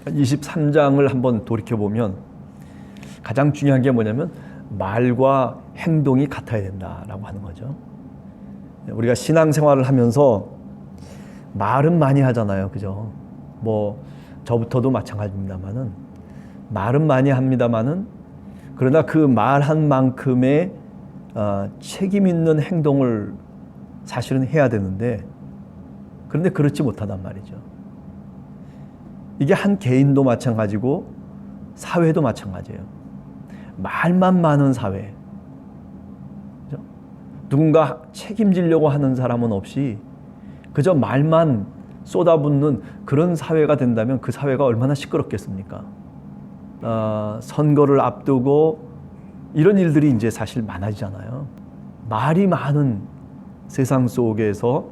23장을 한번 돌이켜보면 가장 중요한 게 뭐냐면 말과 행동이 같아야 된다라고 하는 거죠. 우리가 신앙생활을 하면서 말은 많이 하잖아요. 그죠? 뭐 저부터도 마찬가지입니다만은 말은 많이 합니다만은 그러나 그 말한 만큼의 책임 있는 행동을 사실은 해야 되는데 그런데 그렇지 못하단 말이죠. 이게 한 개인도 마찬가지고 사회도 마찬가지예요. 말만 많은 사회. 그죠? 누군가 책임지려고 하는 사람은 없이 그저 말만 쏟아붓는 그런 사회가 된다면 그 사회가 얼마나 시끄럽겠습니까? 선거를 앞두고 이런 일들이 이제 사실 많아지잖아요. 말이 많은 세상 속에서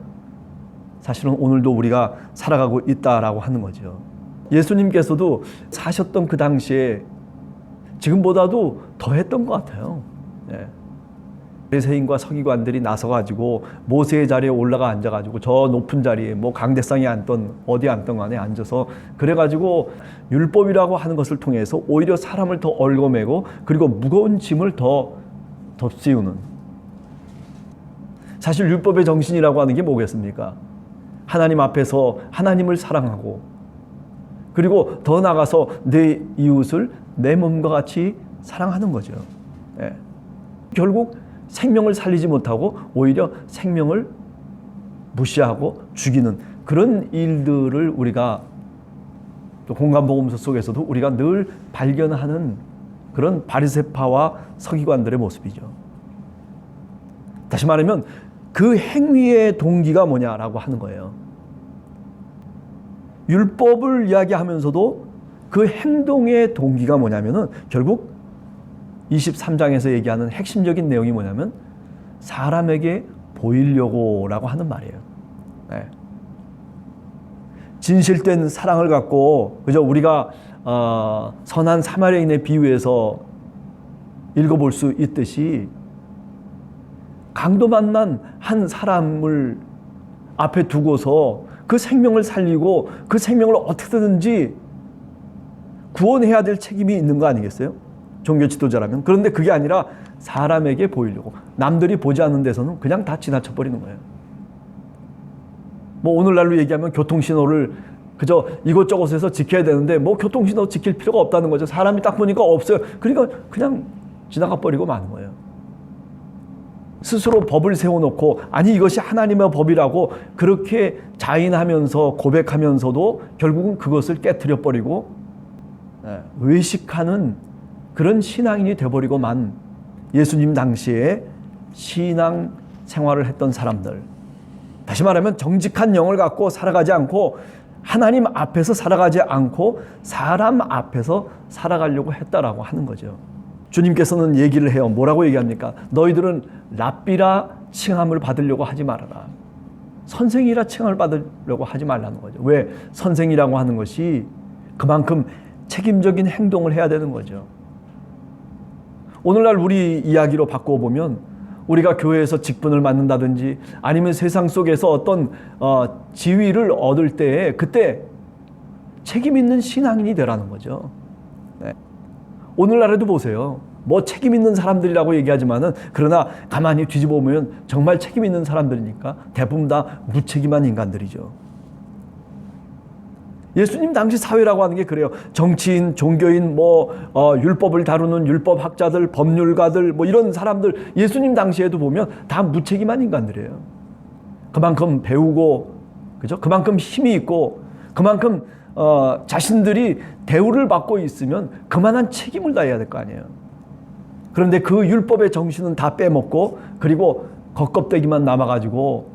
사실은 오늘도 우리가 살아가고 있다라고 하는 거죠. 예수님께서도 사셨던 그 당시에 지금보다도 더 했던 것 같아요. 네. 바리새인과 서기관들이 나서가지고 모세의 자리에 올라가 앉아가지고 저 높은 자리에 뭐 강대상에 앉던 어디 앉던 간에 앉아서 그래가지고 율법이라고 하는 것을 통해서 오히려 사람을 더 얽어매고 그리고 무거운 짐을 더 덧씌우는, 사실 율법의 정신이라고 하는 게 뭐겠습니까? 하나님 앞에서 하나님을 사랑하고 그리고 더 나아가서 내 이웃을 내 몸과 같이 사랑하는 거죠. 네. 결국 생명을 살리지 못하고 오히려 생명을 무시하고 죽이는 그런 일들을 우리가 또 공간복음서 속에서도 우리가 늘 발견하는 그런 바리새파와 서기관들의 모습이죠. 다시 말하면 그 행위의 동기가 뭐냐라고 하는 거예요. 율법을 이야기하면서도 그 행동의 동기가 뭐냐면은 결국 23장에서 얘기하는 핵심적인 내용이 뭐냐면 사람에게 보이려고라고 하는 말이에요. 네. 진실된 사랑을 갖고 그저 우리가 선한 사마리아인의 비유에서 읽어볼 수 있듯이 강도 만난 한 사람을 앞에 두고서 그 생명을 살리고 그 생명을 어떻게든지 구원해야 될 책임이 있는 거 아니겠어요? 종교 지도자라면. 그런데 그게 아니라 사람에게 보이려고 남들이 보지 않는 데서는 그냥 다 지나쳐 버리는 거예요. 뭐 오늘날로 얘기하면 교통신호를 그저 이곳저곳에서 지켜야 되는데 뭐 교통신호 지킬 필요가 없다는 거죠. 사람이 딱 보니까 없어요. 그러니까 그냥 지나가 버리고 마는 거예요. 스스로 법을 세워놓고 아니 이것이 하나님의 법이라고 그렇게 자인하면서 고백하면서도 결국은 그것을 깨트려 버리고 외식하는 그런 신앙인이 되어버리고만 예수님 당시에 신앙 생활을 했던 사람들, 다시 말하면 정직한 영을 갖고 살아가지 않고 하나님 앞에서 살아가지 않고 사람 앞에서 살아가려고 했다라고 하는 거죠. 주님께서는 얘기를 해요. 뭐라고 얘기합니까? 너희들은 랍비라 칭함을 받으려고 하지 말아라. 선생이라 칭함을 받으려고 하지 말라는 거죠. 왜? 선생이라고 하는 것이 그만큼 책임적인 행동을 해야 되는 거죠. 오늘날 우리 이야기로 바꿔보면 우리가 교회에서 직분을 맡는다든지 아니면 세상 속에서 어떤 지위를 얻을 때에 그때 책임 있는 신앙인이 되라는 거죠. 네. 오늘날에도 보세요. 뭐 책임 있는 사람들이라고 얘기하지만은 그러나 가만히 뒤집어 보면 정말 책임 있는 사람들이니까 대부분 다 무책임한 인간들이죠. 예수님 당시 사회라고 하는 게 그래요. 정치인, 종교인, 율법을 다루는 율법학자들, 법률가들, 이런 사람들 예수님 당시에도 보면 다 무책임한 인간들이에요. 그만큼 배우고, 그죠? 그만큼 힘이 있고, 그만큼 자신들이 대우를 받고 있으면 그만한 책임을 다해야 될 거 아니에요. 그런데 그 율법의 정신은 다 빼먹고, 그리고 겉껍데기만 남아가지고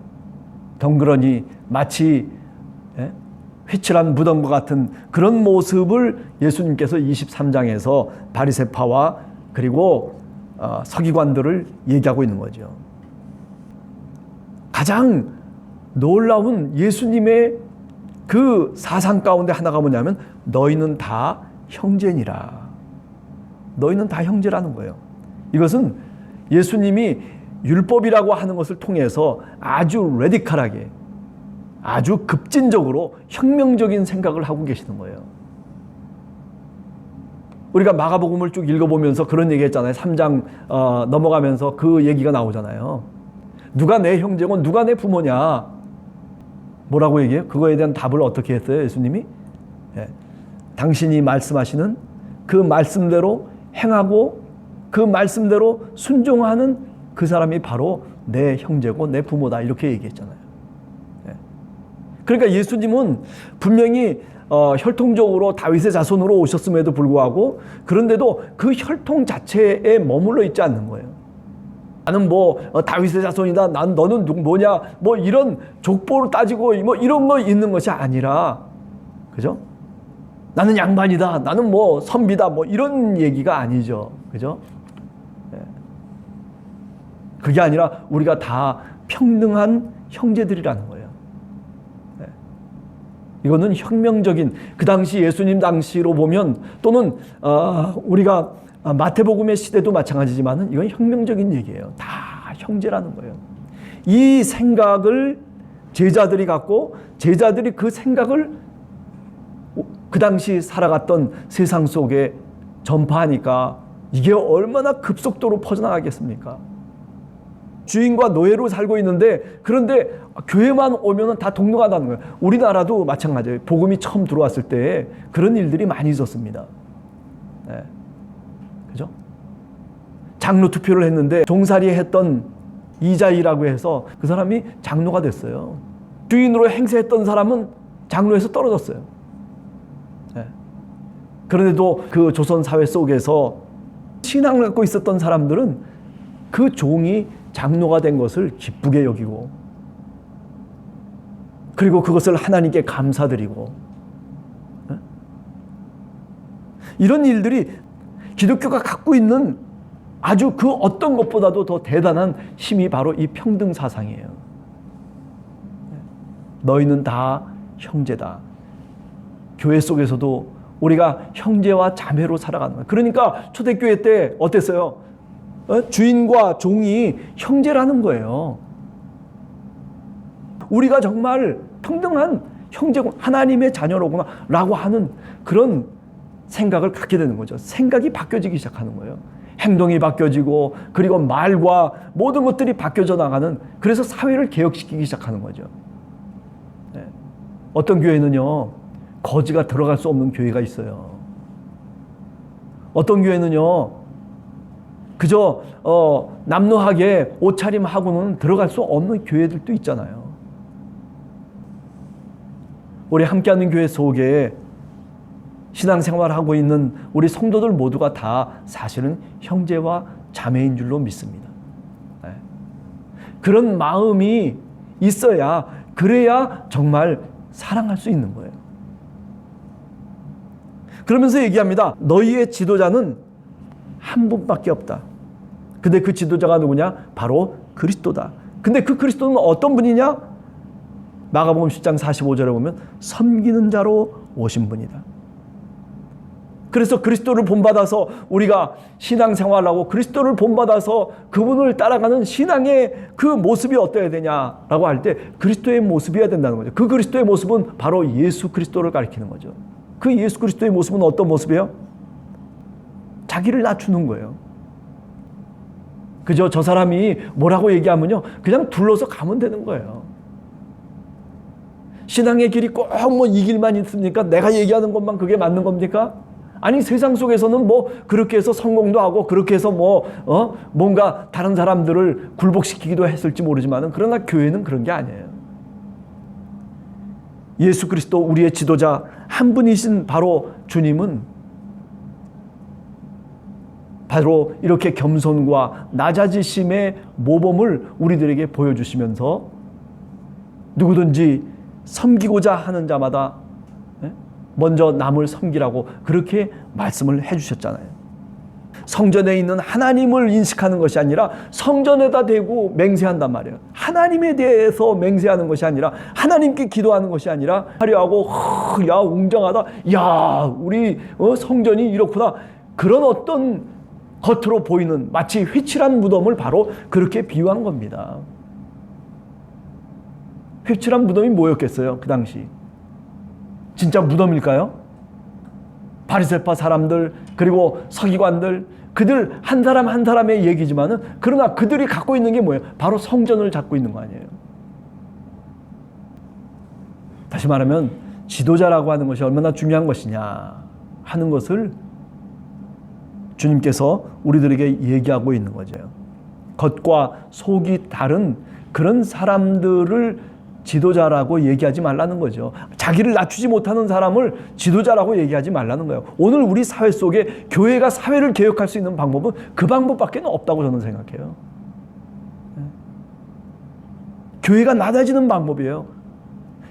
덩그러니 마치 휘칠한 무덤과 같은 그런 모습을 예수님께서 23장에서 바리새파와 그리고 서기관들을 얘기하고 있는 거죠. 가장 놀라운 예수님의 그 사상 가운데 하나가 뭐냐면 너희는 다 형제니라. 너희는 다 형제라는 거예요. 이것은 예수님이 율법이라고 하는 것을 통해서 아주 레디컬하게 아주 급진적으로 혁명적인 생각을 하고 계시는 거예요. 우리가 마가복음을 쭉 읽어보면서 그런 얘기 했잖아요. 3장 넘어가면서 그 얘기가 나오잖아요. 누가 내 형제고 누가 내 부모냐. 뭐라고 얘기해요? 그거에 대한 답을 어떻게 했어요? 예수님이? 예. 당신이 말씀하시는 그 말씀대로 행하고 그 말씀대로 순종하는 그 사람이 바로 내 형제고 내 부모다. 이렇게 얘기했잖아요. 예. 그러니까 예수님은 분명히 혈통적으로 다윗의 자손으로 오셨음에도 불구하고 그런데도 그 혈통 자체에 머물러 있지 않는 거예요. 나는 뭐 다윗의 자손이다. 너는 뭐냐? 뭐 이런 족보를 따지고 뭐 이런 거 있는 것이 아니라, 그죠? 나는 양반이다. 나는 뭐 선비다. 뭐 이런 얘기가 아니죠. 그죠? 네. 그게 아니라 우리가 다 평등한 형제들이라는 거예요. 네. 이거는 혁명적인, 그 당시 예수님 당시로 보면 또는 우리가 마태복음의 시대도 마찬가지지만 이건 혁명적인 얘기예요. 다 형제라는 거예요. 이 생각을 제자들이 갖고 제자들이 그 생각을 그 당시 살아갔던 세상 속에 전파하니까 이게 얼마나 급속도로 퍼져나가겠습니까? 주인과 노예로 살고 있는데 그런데 교회만 오면 다 동등하다는 거예요. 우리나라도 마찬가지예요. 복음이 처음 들어왔을 때 그런 일들이 많이 있었습니다. 네. 그죠? 장로 투표를 했는데 종살이 했던 이자이라고 해서 그 사람이 장로가 됐어요. 주인으로 행세했던 사람은 장로에서 떨어졌어요. 네. 그런데도 그 조선 사회 속에서 신앙을 갖고 있었던 사람들은 그 종이 장로가 된 것을 기쁘게 여기고 그리고 그것을 하나님께 감사드리고 네? 이런 일들이 기독교가 갖고 있는 아주 그 어떤 것보다도 더 대단한 힘이 바로 이 평등 사상이에요. 너희는 다 형제다. 교회 속에서도 우리가 형제와 자매로 살아가는 거예요. 그러니까 초대교회 때 어땠어요? 주인과 종이 형제라는 거예요. 우리가 정말 평등한 형제고 하나님의 자녀로구나 라고 하는 그런 생각을 갖게 되는 거죠. 생각이 바뀌어지기 시작하는 거예요. 행동이 바뀌어지고 그리고 말과 모든 것들이 바뀌어져 나가는, 그래서 사회를 개혁시키기 시작하는 거죠. 네. 어떤 교회는요 거지가 들어갈 수 없는 교회가 있어요. 어떤 교회는요 그저 남루하게 옷차림하고는 들어갈 수 없는 교회들도 있잖아요. 우리 함께하는 교회 속에 신앙생활하고 있는 우리 성도들 모두가 다 사실은 형제와 자매인 줄로 믿습니다. 네. 그런 마음이 있어야, 그래야 정말 사랑할 수 있는 거예요. 그러면서 얘기합니다. 너희의 지도자는 한 분밖에 없다. 근데 그 지도자가 누구냐? 바로 그리스도다. 근데 그 그리스도는 어떤 분이냐? 마가복음 10장 45절에 보면 섬기는 자로 오신 분이다. 그래서 그리스도를 본받아서 우리가 신앙생활하고 그리스도를 본받아서 그분을 따라가는 신앙의 그 모습이 어떠해야 되냐라고 할 때 그리스도의 모습이어야 된다는 거죠. 그 그리스도의 모습은 바로 예수 그리스도를 가리키는 거죠. 그 예수 그리스도의 모습은 어떤 모습이에요? 자기를 낮추는 거예요. 그죠? 저 사람이 뭐라고 얘기하면요 그냥 둘러서 가면 되는 거예요. 신앙의 길이 꼭 뭐 이 길만 있습니까? 내가 얘기하는 것만 그게 맞는 겁니까? 아니 세상 속에서는 뭐 그렇게 해서 성공도 하고 그렇게 해서 뭔가 다른 사람들을 굴복시키기도 했을지 모르지만 그러나 교회는 그런 게 아니에요. 예수 그리스도 우리의 지도자 한 분이신 바로 주님은 바로 이렇게 겸손과 낮아지심의 모범을 우리들에게 보여주시면서 누구든지 섬기고자 하는 자마다 먼저 남을 섬기라고 그렇게 말씀을 해주셨잖아요. 성전에 있는 하나님을 인식하는 것이 아니라 성전에다 대고 맹세한단 말이에요. 하나님에 대해서 맹세하는 것이 아니라 하나님께 기도하는 것이 아니라 화려하고 야 웅장하다, 야 우리 성전이 이렇구나, 그런 어떤 겉으로 보이는 마치 회칠한 무덤을 바로 그렇게 비유한 겁니다. 회칠한 무덤이 뭐였겠어요? 그 당시 진짜 무덤일까요? 바리새파 사람들, 그리고 서기관들, 그들 한 사람 한 사람의 얘기지만은, 그러나 그들이 갖고 있는 게 뭐예요? 바로 성전을 잡고 있는 거 아니에요. 다시 말하면 지도자라고 하는 것이 얼마나 중요한 것이냐 하는 것을 주님께서 우리들에게 얘기하고 있는 거죠. 겉과 속이 다른 그런 사람들을 지도자라고 얘기하지 말라는 거죠. 자기를 낮추지 못하는 사람을 지도자라고 얘기하지 말라는 거예요. 오늘 우리 사회 속에 교회가 사회를 개혁할 수 있는 방법은 그 방법밖에 없다고 저는 생각해요. 교회가 낮아지는 방법이에요.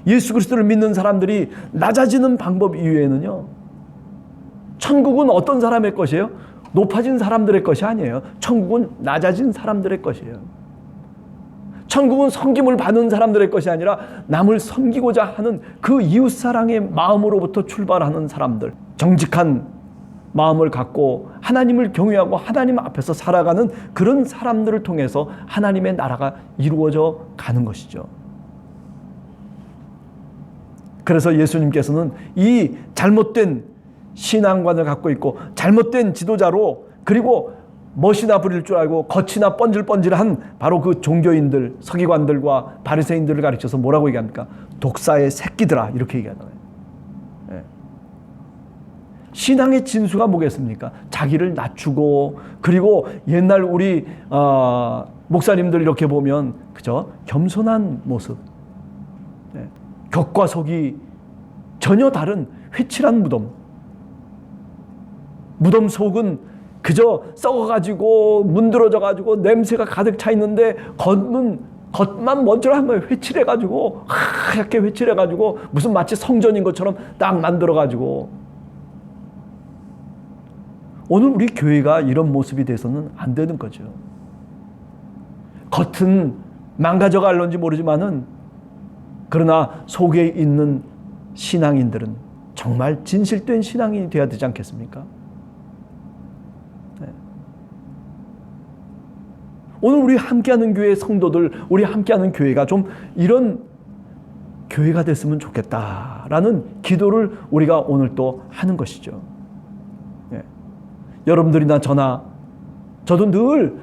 예수 그리스도를 믿는 사람들이 낮아지는 방법 이외에는요, 천국은 어떤 사람의 것이에요? 높아진 사람들의 것이 아니에요. 천국은 낮아진 사람들의 것이에요. 천국은 섬김을 받는 사람들의 것이 아니라 남을 섬기고자 하는 그 이웃사랑의 마음으로부터 출발하는 사람들, 정직한 마음을 갖고 하나님을 경외하고 하나님 앞에서 살아가는 그런 사람들을 통해서 하나님의 나라가 이루어져 가는 것이죠. 그래서 예수님께서는 이 잘못된 신앙관을 갖고 있고 잘못된 지도자로, 그리고 멋이나 부릴 줄 알고 겉이나 뻔질뻔질한 바로 그 종교인들, 서기관들과 바리새인들을 가르쳐서 뭐라고 얘기합니까? 독사의 새끼들아, 이렇게 얘기하잖아요. 네. 신앙의 진수가 뭐겠습니까? 자기를 낮추고, 그리고 옛날 우리 목사님들 이렇게 보면 그죠? 겸손한 모습, 네. 겉과 속이 전혀 다른 회칠한 무덤 속은 그저 썩어가지고 문드러져가지고 냄새가 가득 차 있는데 겉만 먼저한 거예요. 회칠해가지고, 하얗게 회칠해가지고 무슨 마치 성전인 것처럼 딱 만들어가지고. 오늘 우리 교회가 이런 모습이 돼서는 안 되는 거죠. 겉은 망가져갈런지 모르지만은, 그러나 속에 있는 신앙인들은 정말 진실된 신앙인이 되어야 되지 않겠습니까? 오늘 우리 함께하는 교회 성도들, 우리 함께하는 교회가 좀 이런 교회가 됐으면 좋겠다라는 기도를 우리가 오늘 또 하는 것이죠. 네. 여러분들이나 저도 늘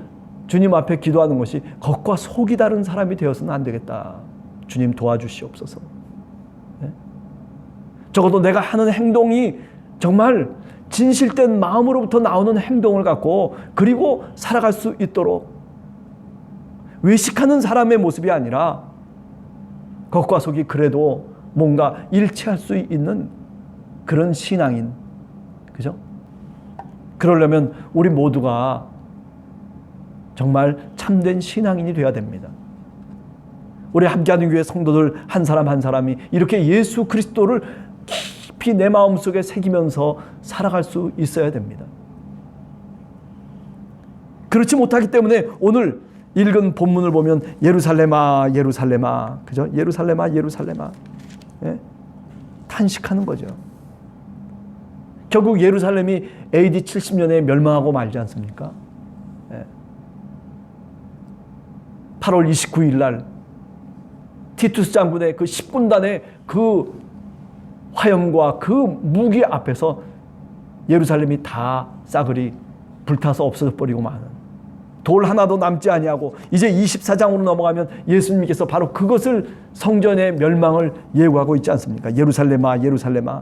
주님 앞에 기도하는 것이 겉과 속이 다른 사람이 되어서는 안 되겠다. 주님 도와주시옵소서. 네. 적어도 내가 하는 행동이 정말 진실된 마음으로부터 나오는 행동을 갖고, 그리고 살아갈 수 있도록, 외식하는 사람의 모습이 아니라 겉과 속이 그래도 뭔가 일치할 수 있는 그런 신앙인, 그죠? 그러려면 우리 모두가 정말 참된 신앙인이 되어야 됩니다. 우리 함께하는 교회 성도들 한 사람 한 사람이 이렇게 예수 그리스도를 깊이 내 마음속에 새기면서 살아갈 수 있어야 됩니다. 그렇지 못하기 때문에 오늘 읽은 본문을 보면 예루살렘아 예루살렘아, 그죠? 예루살렘아 예루살렘아, 예? 탄식하는 거죠. 결국 예루살렘이 AD 70년에 멸망하고 말지 않습니까? 예. 8월 29일 날 티투스 장군의 그 10군단의 그 화염과 그 무기 앞에서 예루살렘이 다 싸그리 불타서 없어져 버리고 마는, 돌 하나도 남지 아니하고, 이제 24장으로 넘어가면 예수님께서 바로 그것을, 성전의 멸망을 예고하고 있지 않습니까? 예루살렘아 예루살렘아,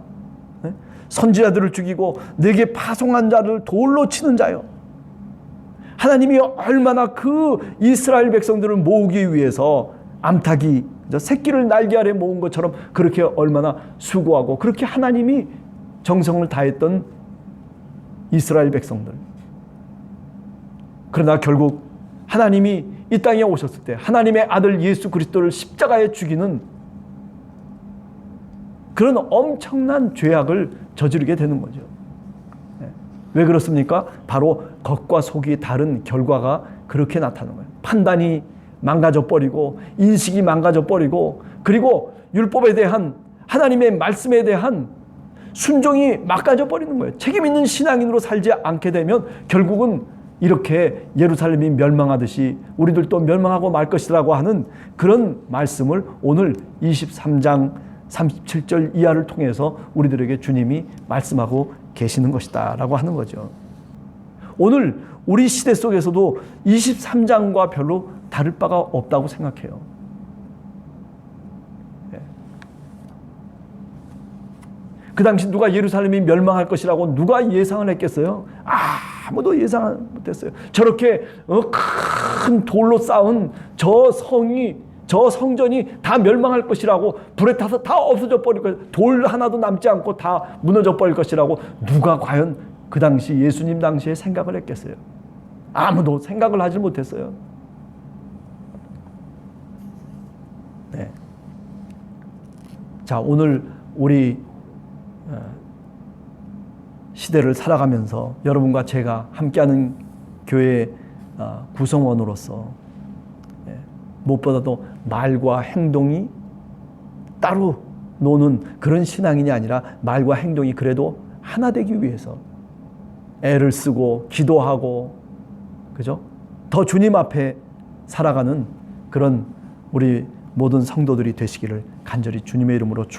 선지자들을 죽이고 내게 파송한 자를 돌로 치는 자요. 하나님이 얼마나 그 이스라엘 백성들을 모으기 위해서 암탉이 새끼를 날개 아래 모은 것처럼 그렇게 얼마나 수고하고 그렇게 하나님이 정성을 다했던 이스라엘 백성들. 그러나 결국 하나님이 이 땅에 오셨을 때 하나님의 아들 예수 그리스도를 십자가에 죽이는 그런 엄청난 죄악을 저지르게 되는 거죠. 왜 그렇습니까? 바로 겉과 속이 다른 결과가 그렇게 나타나는 거예요. 판단이 망가져 버리고, 인식이 망가져 버리고, 그리고 율법에 대한, 하나님의 말씀에 대한 순종이 막아져 버리는 거예요. 책임 있는 신앙인으로 살지 않게 되면 결국은 이렇게 예루살렘이 멸망하듯이 우리들도 멸망하고 말 것이라고 하는 그런 말씀을 오늘 23장 37절 이하를 통해서 우리들에게 주님이 말씀하고 계시는 것이다 라고 하는 거죠. 오늘 우리 시대 속에서도 23장과 별로 다를 바가 없다고 생각해요. 그 당시 누가 예루살렘이 멸망할 것이라고 누가 예상을 했겠어요? 아무도 예상 못했어요. 저렇게 큰 돌로 쌓은 저 성전이 다 멸망할 것이라고, 불에 타서 다 없어져 버릴 것이라고, 돌 하나도 남지 않고 다 무너져 버릴 것이라고 누가 과연 그 당시 예수님 당시에 생각을 했겠어요? 아무도 생각을 하지 못했어요. 네. 자, 오늘 우리 시대를 살아가면서 여러분과 제가 함께하는 교회 구성원으로서 무엇보다도 말과 행동이 따로 노는 그런 신앙인이 아니라 말과 행동이 그래도 하나 되기 위해서 애를 쓰고 기도하고, 그죠? 더 주님 앞에 살아가는 그런 우리 모든 성도들이 되시기를 간절히 주님의 이름으로 축원합니다.